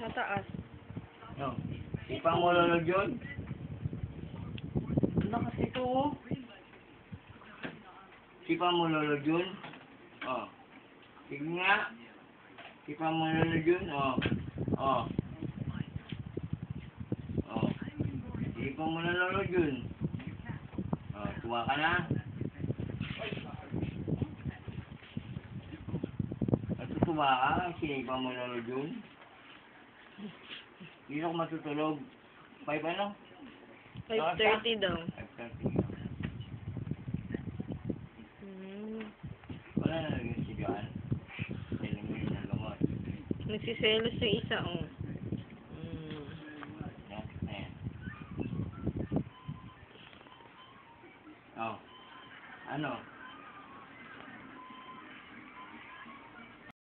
Sa taas. No. Ipang mo lolo yun. Ano kasi ito oh? Ipang mo lolo yun. Oh. Sige nga. Ipang mo lolo yun. Oh. Oh. Oh. Ipang mo na lolo yun. Oh. Tuwa ka na. Tuwa ka. Sinipang mo lolo yun. Hindi ako matutulog. 5 ano? 5:30 daw. 5:30. Wala na naging sigaan. Kailan mo yun ang gamot. Nagsiselos yung isa, oh.